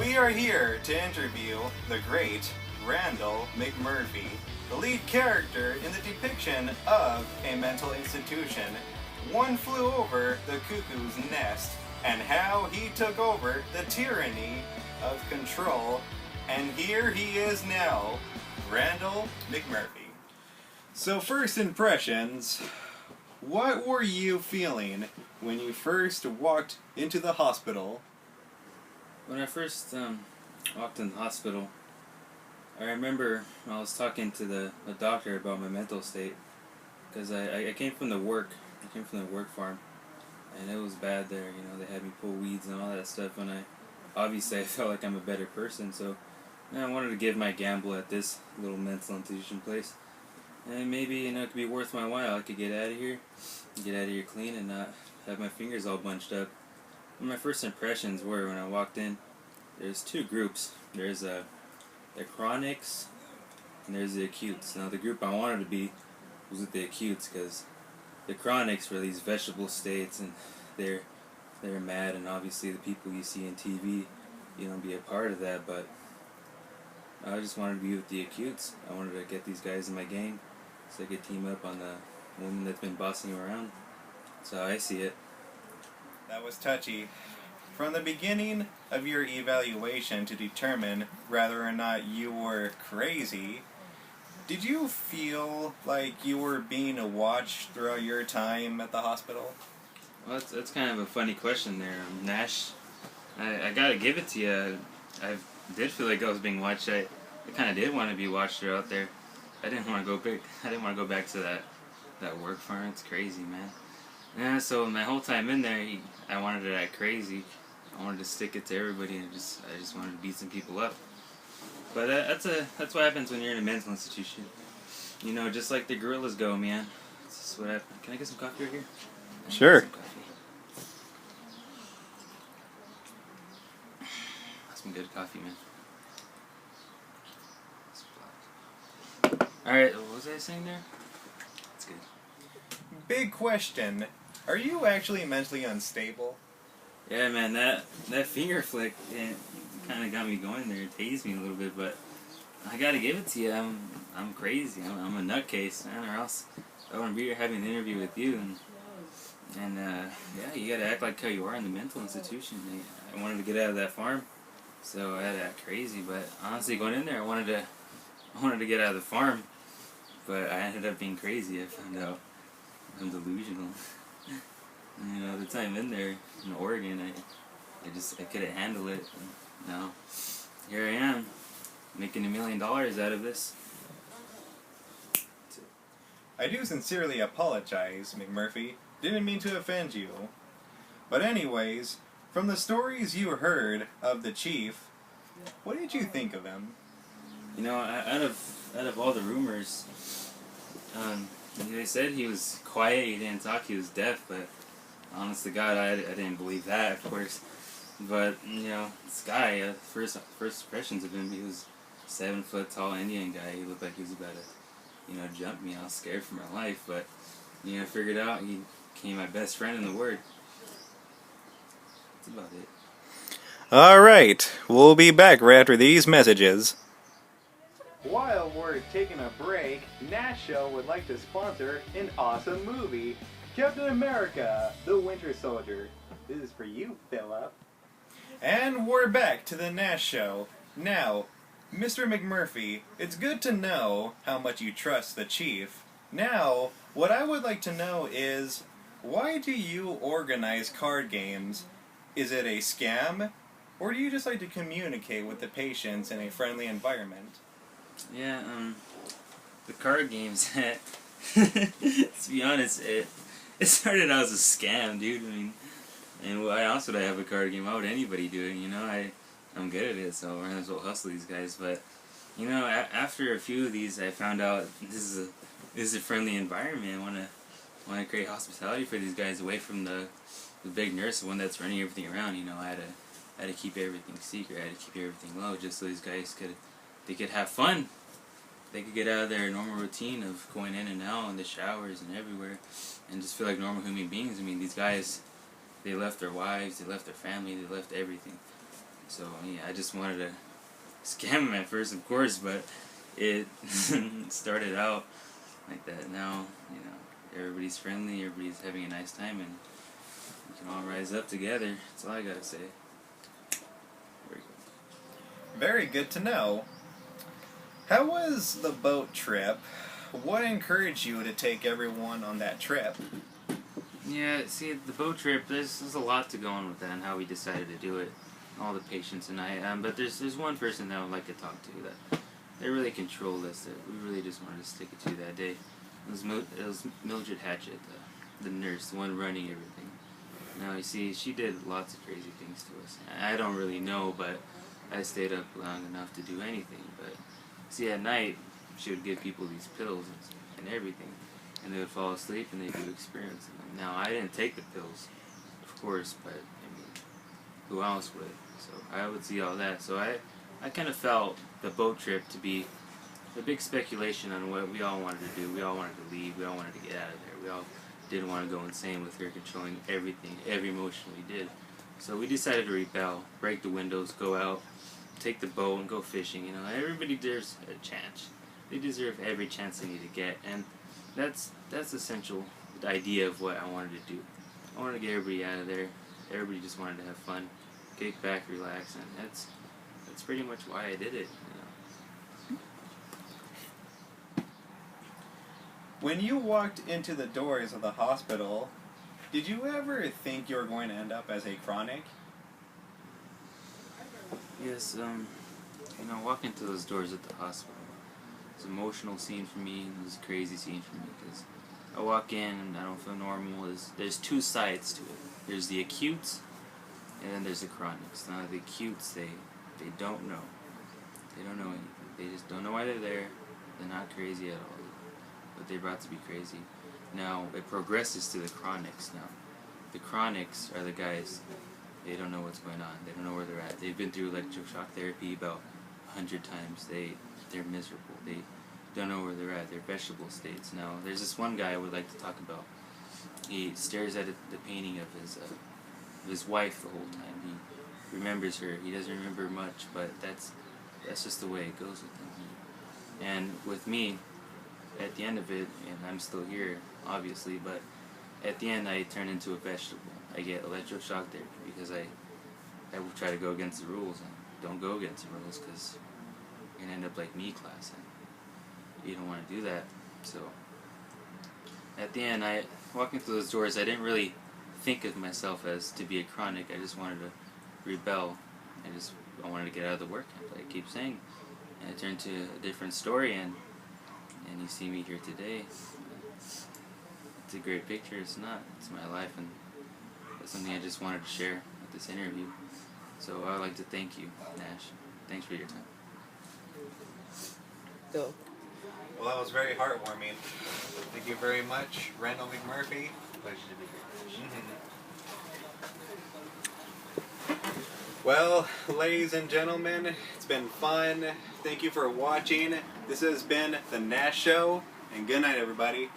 We are here to interview the great Randall McMurphy, the lead character in the depiction of a mental institution. One flew over the cuckoo's nest, and how he took over the tyranny of control. And here he is now, Randall McMurphy. So first impressions, what were you feeling when you first walked into the hospital? When I first walked in the hospital, I remember I was talking to the doctor about my mental state, because I came from the work farm, and it was bad there. You know, they had me pull weeds and all that stuff, and obviously I felt like I'm a better person, so I wanted to give my gamble at this little mental institution place, and maybe it could be worth my while. I could get out of here clean, and not have my fingers all bunched up. My first impressions were, when I walked in, there's two groups. There's the chronics and there's the acutes. Now the group I wanted to be was with the acutes, because the chronics were these vegetable states, and they're mad, and obviously the people you see in TV, be a part of that. But I just wanted to be with the acutes. I wanted to get these guys in my gang so I could team up on the woman that's been bossing you around. That's how I see it. That was touchy. From the beginning of your evaluation to determine whether or not you were crazy, did you feel like you were being watched throughout your time at the hospital? Well, that's kind of a funny question there, Nash. I gotta give it to you. I did feel like I was being watched. I kind of did want to be watched throughout there. I didn't want to go back. I didn't want to go back to that work farm. It's crazy, man. Yeah, so my whole time in there, I wanted to act crazy. I wanted to stick it to everybody, and I just wanted to beat some people up. But that's what happens when you're in a mental institution. Just like the gorillas go, man. That's just what happens. Can I get some coffee right here? Sure. That's some good coffee, man. Alright, what was I saying there? That's good. Big question. Are you actually mentally unstable? Yeah, man, that finger flick, it kind of got me going there. It tased me a little bit, but I gotta give it to you. I'm crazy. I'm a nutcase, man, or else I wouldn't be here having an interview with you. And yeah, you gotta act like how you are in the mental institution. I wanted to get out of that farm, so I had to act crazy. But honestly, going in there, I wanted to get out of the farm, but I ended up being crazy. I found out I'm delusional. The time in there in Oregon, I couldn't handle it. And now here I am, making $1 million out of this. I do sincerely apologize, McMurphy. Didn't mean to offend you. But anyways, from the stories you heard of the chief, what did you think of him? Out of all the rumors, they said he was quiet, he didn't talk, he was deaf, but honest to God, I didn't believe that, of course. But, this guy, first impressions of him, he was 7 foot tall Indian guy. He looked like he was about to, jump me. I was scared for my life, but, I figured out he became my best friend in the word. That's about it. Alright, we'll be back right after these messages. While we're taking a break, Nash Show would like to sponsor an awesome movie, Captain America, the Winter Soldier. This is for you, Philip. And we're back to the Nash Show. Now, Mr. McMurphy, it's good to know how much you trust the chief. Now, what I would like to know is, why do you organize card games? Is it a scam? Or do you just like to communicate with the patients in a friendly environment? Yeah, the card games, to be honest, it started out as a scam, dude. And why else would I have a card game? Why would anybody do it? I'm good at it, so I might as well hustle these guys. But, after a few of these, I found out this is a friendly environment. I want to create hospitality for these guys away from the big nurse, the one that's running everything around. I had to keep everything secret. I had to keep everything low, just so these guys could have fun. They could get out of their normal routine of going in and out in the showers and everywhere, and just feel like normal human beings. These guys, they left their wives, they left their family, they left everything. So yeah, I just wanted to scam him at first, of course, but it started out like that. Now, everybody's friendly, everybody's having a nice time, and we can all rise up together. That's all I gotta say. Very good. Very good to know. How was the boat trip? What encouraged you to take everyone on that trip? Yeah, see, the boat trip, there's a lot to go on with that and how we decided to do it. All the patience and but there's one person that I would like to talk to that they really controlled us, that we really just wanted to stick it to that day. It was Mildred Hatchett, the nurse, the one running everything. Now, you see, she did lots of crazy things to us. I don't really know, but I stayed up long enough to do anything. But, see, at night, she would give people these pills and everything. And they would fall asleep and they'd do experiments. Now, I didn't take the pills, of course, but, I mean, who else would? So I would see all that. So I kind of felt the boat trip to be a big speculation on what we all wanted to do. We all wanted to leave. We all wanted to get out of there. We all didn't want to go insane with her controlling everything, every motion we did. So we decided to rebel, break the windows, go out, take the boat, and go fishing. Everybody deserves a chance. They deserve every chance they need to get, and that's essential. The idea of what I wanted to do. I wanted to get everybody out of there. Everybody just wanted to have fun, kick back, relax, and that's pretty much why I did it. When you walked into the doors of the hospital, did you ever think you were going to end up as a chronic? Yes, walking into those doors at the hospital, it's an emotional scene for me, and it was a crazy scene for me, because I walk in and I don't feel normal. There's two sides to it. There's the acutes, and then there's the chronics. Now, the acutes, they don't know. They don't know anything. They just don't know why they're there. They're not crazy at all. But they're about to be crazy. Now, it progresses to the chronics now. The chronics are the guys, they don't know what's going on. They don't know where they're at. They've been through electroshock therapy about 100 times. They're miserable. They don't know where they're at. They're vegetable states. Now, there's this one guy I would like to talk about. He stares at the painting of his wife the whole time. He remembers her. He doesn't remember much, but that's just the way it goes with him. And with me, at the end of it, and I'm still here, obviously, but at the end I turn into a vegetable. I get electroshock therapy because I will try to go against the rules, and don't go against the rules because you're going to end up like me class, and you don't want to do that. So at the end, walking through those doors, I didn't really think of myself as to be a chronic. I just wanted to rebel. I wanted to get out of the work camp, like I keep saying. And it turned to a different story, and you see me here today. It's a great picture. It's not. It's my life, and that's something I just wanted to share with this interview. So I would like to thank you, Nash. Thanks for your time. Go. Well, that was very heartwarming. Thank you very much, Randall McMurphy. Pleasure to be here. Well, ladies and gentlemen, it's been fun. Thank you for watching. This has been The Nash Show, and good night, everybody.